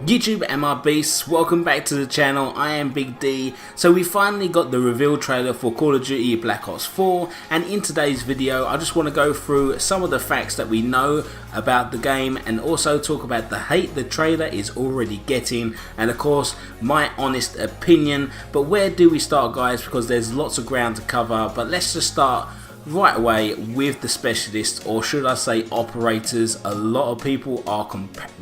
YouTube and my beasts, welcome back to the channel. I am Big D. So we finally got the reveal trailer for Call of Duty Black Ops 4, and in today's video I just want to go through some of the facts that we know about the game and also talk about the hate the trailer is already getting, and of course my honest opinion. But where do we start, guys? Because there's lots of ground to cover, but let's just start right away with the specialists, or should I say operators. A lot of people are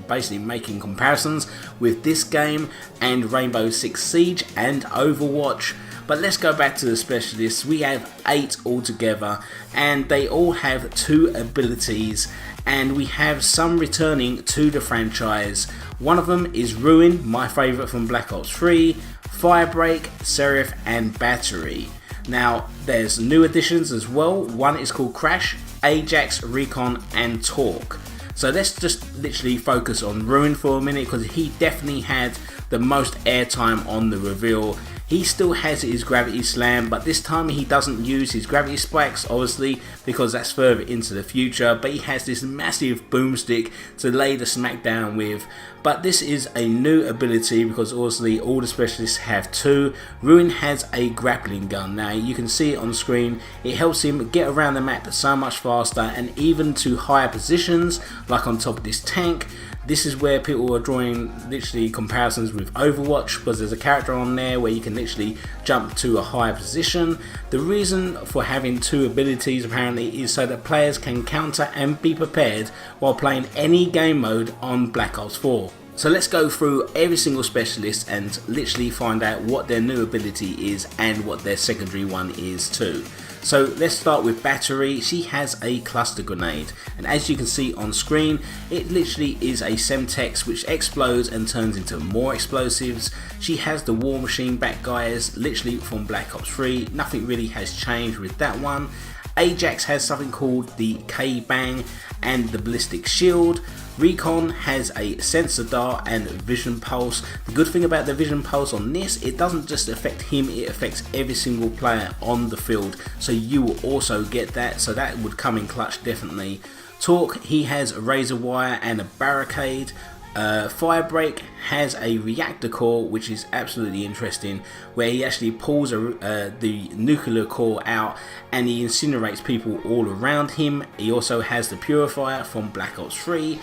basically making comparisons with this game and Rainbow Six Siege and Overwatch. But let's go back to the specialists. We have 8 altogether, and they all have 2 abilities, and we have some returning to the franchise. One of them is Ruin, my favourite from Black Ops 3, Firebreak, Seraph and Battery. Now there's new additions as well. One is called Crash, Ajax, Recon and Torque. So let's just literally focus on Ruin for a minute, because he definitely had the most airtime on the reveal. He still has his gravity slam, but this time he doesn't use his gravity spikes, obviously, because that's further into the future. But he has this massive boomstick to lay the smack down with. But this is a new ability because obviously all the specialists have 2. Ruin has a grappling gun. Now you can see it on screen. It helps him get around the map so much faster, and even to higher positions, like on top of this tank. This is where people are drawing literally comparisons with Overwatch, because there's a character on there where you can literally jump to a higher position. The reason for having 2 abilities apparently is so that players can counter and be prepared while playing any game mode on Black Ops 4. So let's go through every single specialist and literally find out what their new ability is and what their secondary one is too. So let's start with Battery. She has a cluster grenade, and as you can see on screen, it literally is a Semtex which explodes and turns into more explosives. She has the War Machine back, guys, literally from Black Ops 3. Nothing really has changed with that one. Ajax has something called the K-Bang and the Ballistic Shield. Recon has a Sensor Dart and Vision Pulse. The good thing about the Vision Pulse on this, it doesn't just affect him, it affects every single player on the field. So you will also get that, so that would come in clutch definitely. Torque, he has a Razor Wire and a Barricade. Firebreak has a reactor core, which is absolutely interesting, where he actually pulls the nuclear core out and he incinerates people all around him. He also has the Purifier from Black Ops 3.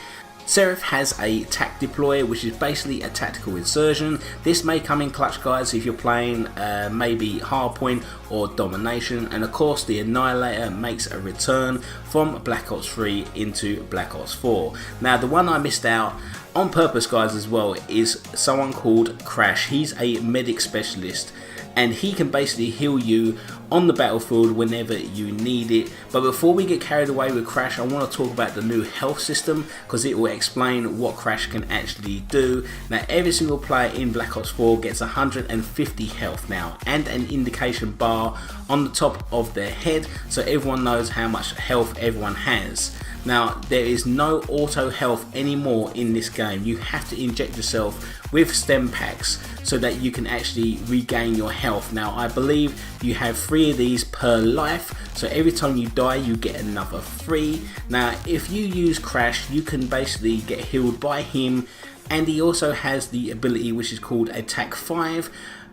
Seraph has a TAC deploy, which is basically a tactical insertion. This may come in clutch, guys, if you're playing maybe Hardpoint or Domination. And of course the Annihilator makes a return from Black Ops 3 into Black Ops 4. Now the one I missed out on purpose, guys, as well, is someone called Crash. He's a medic specialist, and he can basically heal you on the battlefield whenever you need it. But before we get carried away with Crash, I want to talk about the new health system, because it will explain what Crash can actually do. Now every single player in Black Ops 4 gets 150 health now, and an indication bar on the top of their head, so everyone knows how much health everyone has. Now there is no auto health anymore in this game. You have to inject yourself with stem packs so that you can actually regain your health. Now I believe you have 3 of these per life, so every time you die you get another 3. Now if you use Crash, you can basically get healed by him, and he also has the ability which is called Attack 5,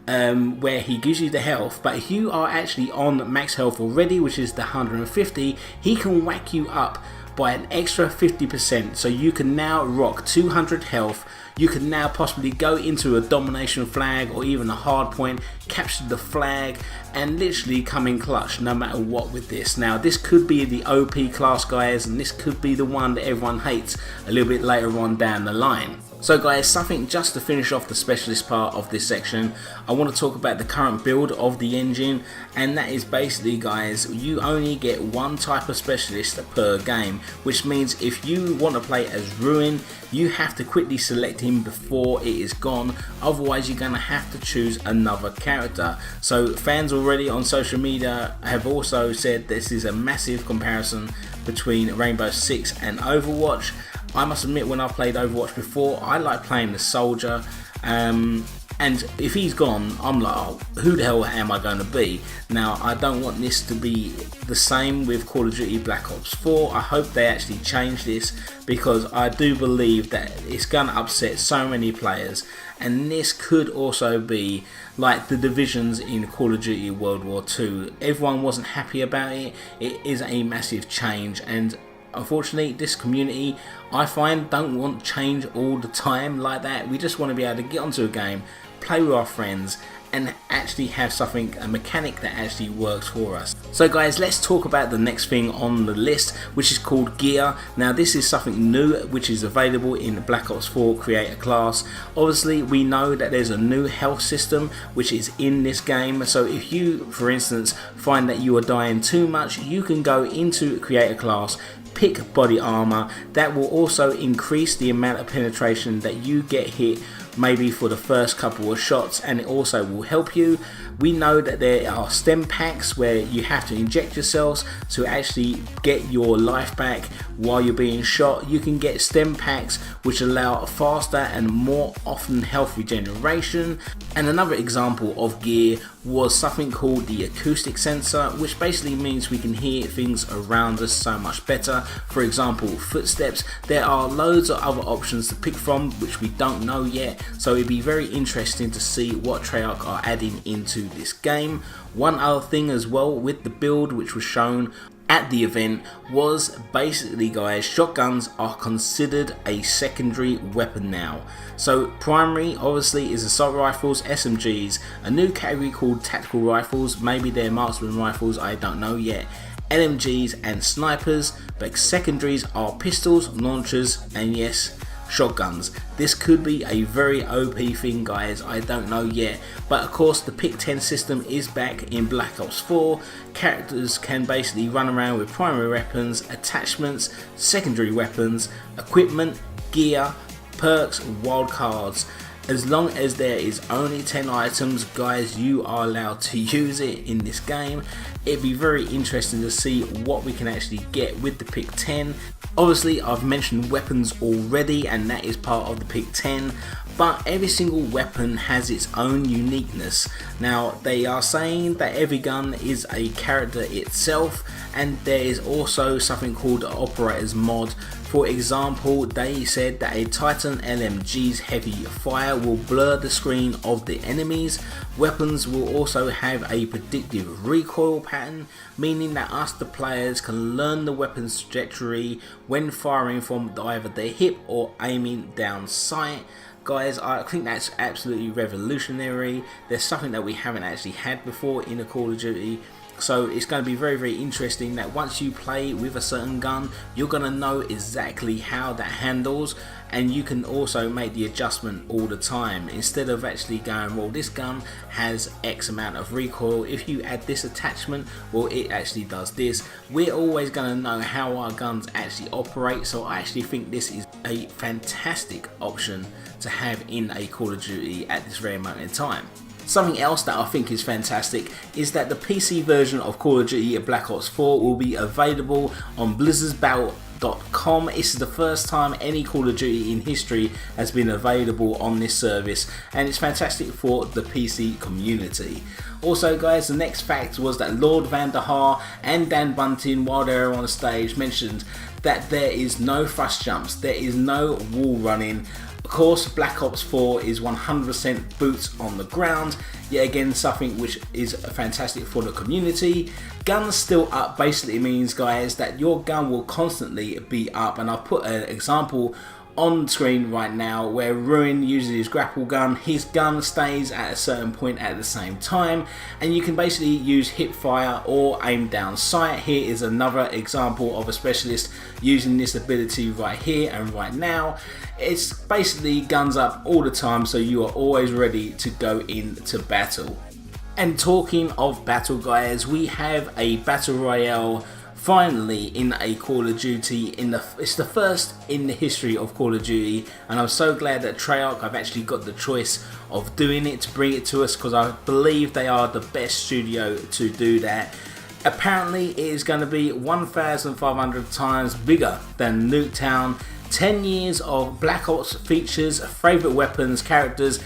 where he gives you the health, but if you are actually on max health already, which is the 150, he can whack you up by an extra 50%, so you can now rock 200 health. You can now possibly go into a domination flag or even a hard point, capture the flag and literally come in clutch no matter what with this. Now this could be the OP class, guys, and this could be the one that everyone hates a little bit later on down the line. So guys, something just to finish off the specialist part of this section, I want to talk about the current build of the engine, and that is basically, guys, you only get 1 type of specialist per game, which means if you want to play as Ruin, you have to quickly select him before it is gone, otherwise you're going to have to choose another character. So fans already on social media have also said this is a massive comparison between Rainbow Six and Overwatch. I must admit, when I played Overwatch before, I like playing the soldier, and And if he's gone, I'm like, oh, who the hell am I going to be? Now, I don't want this to be the same with Call of Duty Black Ops 4. I hope they actually change this, because I do believe that it's going to upset so many players. And this could also be like the divisions in Call of Duty World War II. Everyone wasn't happy about it. It is a massive change, and unfortunately this community, I find, don't want change all the time like that. We just want to be able to get onto a game, play with our friends, and actually have something, a mechanic that actually works for us. So guys, let's talk about the next thing on the list, which is called gear. Now this is something new which is available in the Black Ops 4 creator class. Obviously we know that there's a new health system which is in this game, so if you, for instance, find that you are dying too much, you can go into creator class, pick body armor. That will also increase the amount of penetration that you get hit maybe for the first couple of shots, and it also will help you. We know that there are stem packs where you have to inject yourselves to actually get your life back while you're being shot. You can get stem packs which allow faster and more often health regeneration. And another example of gear was something called the acoustic sensor, which basically means we can hear things around us so much better. For example, footsteps. There are loads of other options to pick from which we don't know yet, so it'd be very interesting to see what Treyarch are adding into this game. One other thing as well with the build which was shown at the event was basically, guys, shotguns are considered a secondary weapon now. So primary obviously is assault rifles, SMGs, a new category called tactical rifles, maybe they're marksman rifles, I don't know yet, LMGs and snipers, but secondaries are pistols, launchers, and yes, shotguns. This could be a very OP thing, guys, I don't know yet. But of course the Pick 10 system is back in Black Ops 4. Characters can basically run around with primary weapons, attachments, secondary weapons, equipment, gear, perks, wildcards. As long as there is only 10 items, guys, you are allowed to use it in this game. It'd be very interesting to see what we can actually get with the Pick 10. Obviously I've mentioned weapons already, and that is part of the Pick 10, but every single weapon has its own uniqueness. Now they are saying that every gun is a character itself, and there is also something called the Operator's Mod. For example, they said that a Titan LMG's heavy fire will blur the screen of the enemies. Weapons will also have a predictive recoil pattern, meaning that us, the players, can learn the weapon's trajectory when firing from either the hip or aiming down sight. Guys, I think that's absolutely revolutionary. There's something that we haven't actually had before in a Call of Duty. So it's going to be very, very interesting that once you play with a certain gun, you're going to know exactly how that handles, and you can also make the adjustment all the time. Instead of actually going, well, this gun has X amount of recoil, if you add this attachment, well, it actually does this. We're always going to know how our guns actually operate, so I actually think this is a fantastic option to have in a Call of Duty at this very moment in time. Something else that I think is fantastic is that the PC version of Call of Duty Black Ops 4 will be available on Blizzard'sBattle.com. This is the first time any Call of Duty in history has been available on this service, and it's fantastic for the PC community. Also, guys, the next fact was that Lord Van der Haar and Dan Bunting, while they were on stage, mentioned that there is no thrust jumps, there is no wall running. Of course, Black Ops 4 is 100% boots on the ground, yet again something which is fantastic for the community. Guns still up basically means, guys, that your gun will constantly be up, and I'll put an example on screen right now where Ruin uses his grapple gun. His gun stays at a certain point at the same time, and you can basically use hip fire or aim down sight. Here is another example of a specialist using this ability right here and right now. It's basically guns up all the time, so you are always ready to go into battle. And talking of battle, guys, we have a battle royale finally in a Call of Duty. It's the first in the history of Call of Duty, and I'm so glad that Treyarch have actually got the choice of doing it, to bring it to us, because I believe they are the best studio to do that. Apparently it is going to be 1,500 times bigger than Nuketown. 10 years of Black Ops features, favourite weapons, characters,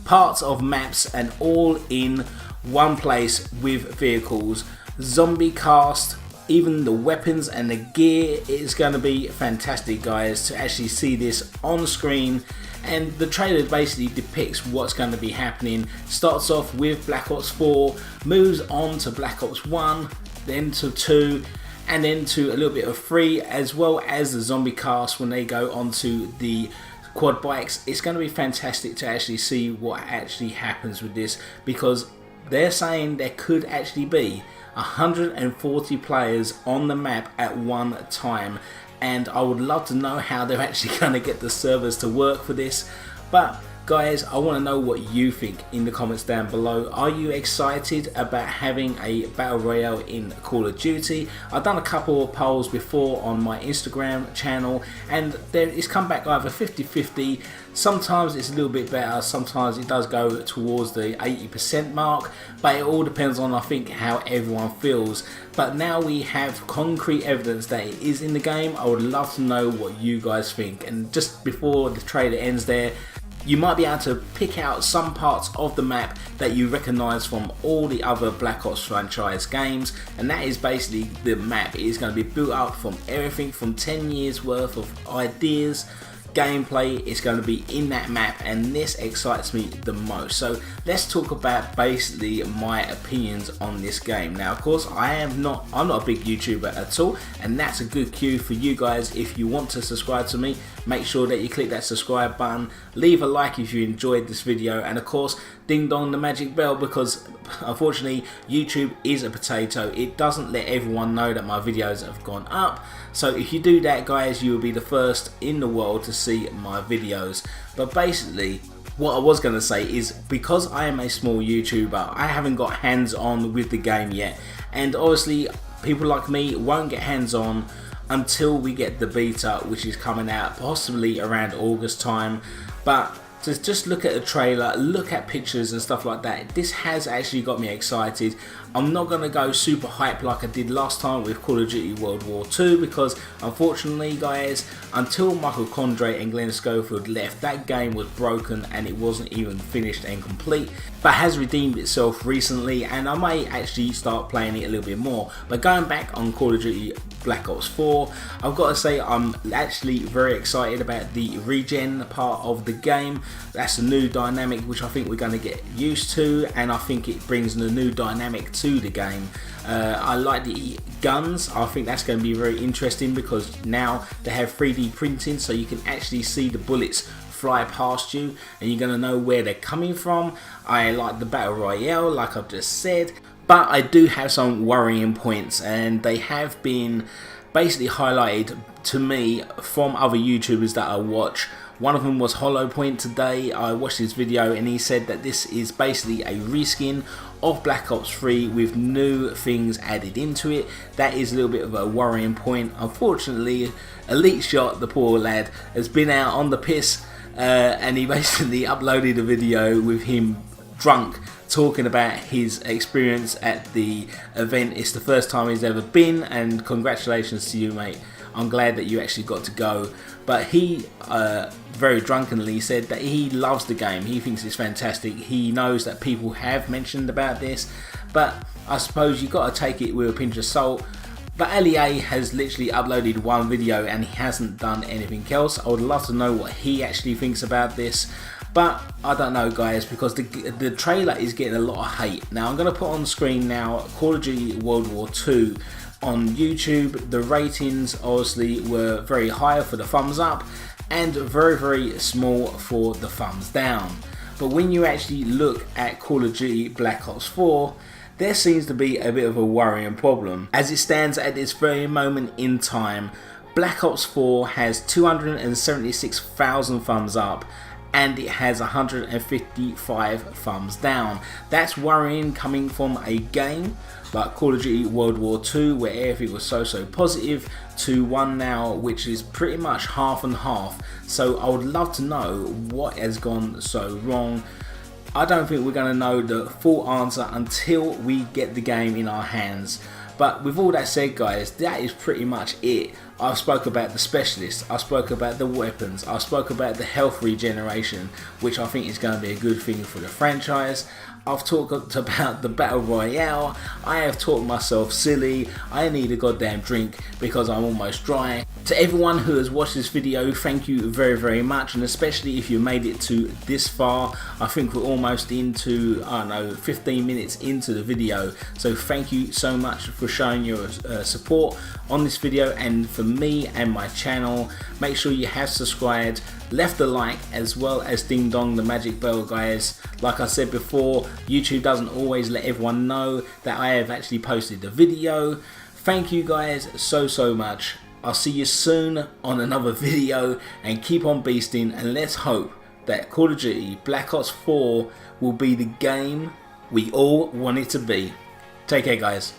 parts of maps and all in one place with vehicles, zombie cast, even the weapons and the gear. It's going to be fantastic, guys, to actually see this on screen. And the trailer basically depicts what's going to be happening. Starts off with Black Ops 4, moves on to Black Ops 1, then to 2, and then to a little bit of 3, as well as the zombie cast when they go onto the quad bikes. It's going to be fantastic to actually see what actually happens with this, because they're saying there could actually be 140 players on the map at one time, and I would love to know how they're actually going to get the servers to work for this. But guys, I want to know what you think in the comments down below. Are you excited about having a battle royale in Call of Duty? I've done a couple of polls before on my Instagram channel, and it's come back either 50-50. Sometimes it's a little bit better, sometimes it does go towards the 80% mark, but it all depends on, I think, how everyone feels. But now we have concrete evidence that it is in the game. I would love to know what you guys think. And just before the trailer ends there, you might be able to pick out some parts of the map that you recognise from all the other Black Ops franchise games, and that is basically the map. It is going to be built up from everything from 10 years worth of ideas, gameplay. Is going to be in that map, and this excites me the most. So let's talk about basically my opinions on this game. Now, of course, I'm not a big YouTuber at all, and that's a good cue for you guys. If you want to subscribe to me, make sure that you click that subscribe button, leave a like if you enjoyed this video, and of course ding dong the magic bell, because unfortunately YouTube is a potato. It doesn't let everyone know that my videos have gone up. So if you do that, guys, you will be the first in the world to see my videos. But basically, what I was going to say is, because I am a small YouTuber, I haven't got hands-on with the game yet, and obviously people like me won't get hands-on until we get the beta, which is coming out possibly around August time. But to just look at the trailer, look at pictures and stuff like that, this has actually got me excited. I'm not going to go super hype like I did last time with Call of Duty World War II, because unfortunately, guys, until Michael Condrey and Glenn Schofield left, that game was broken and it wasn't even finished and complete, but has redeemed itself recently, and I may actually start playing it a little bit more. But going back on Call of Duty Black Ops 4, I've got to say I'm actually very excited about the regen part of the game. That's a new dynamic which I think we're going to get used to, and I think it brings a new dynamic to the game. I like the guns. I think that's going to be very interesting, because now they have 3D printing, so you can actually see the bullets fly past you and you're going to know where they're coming from. I like the battle royale, like I've just said, but I do have some worrying points, and they have been basically highlighted to me from other YouTubers that I watch. One of them was HollowPoint today. I watched his video and he said that this is basically a reskin of Black Ops 3 with new things added into it. That is a little bit of a worrying point. Unfortunately, Elite Shot, the poor lad, has been out on the piss, and he basically uploaded a video with him drunk, talking about his experience at the event. It's the first time he's ever been, and congratulations to you, mate. I'm glad that you actually got to go. But he very drunkenly said that he loves the game. He thinks it's fantastic. He knows that people have mentioned about this, but I suppose you've got to take it with a pinch of salt. But LEA has literally uploaded one video and he hasn't done anything else. I would love to know what he actually thinks about this, but I don't know, guys, because the trailer is getting a lot of hate. Now I'm going to put on screen now Call of Duty World War II on YouTube. The ratings obviously were very high for the thumbs up and very, very small for the thumbs down. But when you actually look at Call of Duty Black Ops 4, there seems to be a bit of a worrying problem. As it stands at this very moment in time, Black Ops 4 has 276,000 thumbs up and it has 155 thumbs down. That's worrying coming from a game like Call of Duty World War II, where everything was so positive, to one now which is pretty much half and half. So I would love to know what has gone so wrong. I don't think we're going to know the full answer until we get the game in our hands. But with all that said, guys, that is pretty much it I spoke about the specialists, I spoke about the weapons, I spoke about the health regeneration, which I think is going to be a good thing for the franchise. I've talked about the Battle Royale. I have talked myself silly. I need a goddamn drink because I'm almost dry. To everyone who has watched this video, thank you very, very much, and especially if you made it to this far. I think we're almost into, I don't know, 15 minutes into the video. So thank you so much for showing your support on this video and for me and my channel. Make sure you have subscribed, left a like, as well as ding dong the magic bell, guys. Like I said before, YouTube doesn't always let everyone know that I have actually posted the video. Thank you guys so much. I'll see you soon on another video, and keep on beasting, and let's hope that Call of Duty Black Ops 4 will be the game we all want it to be. Take care, guys.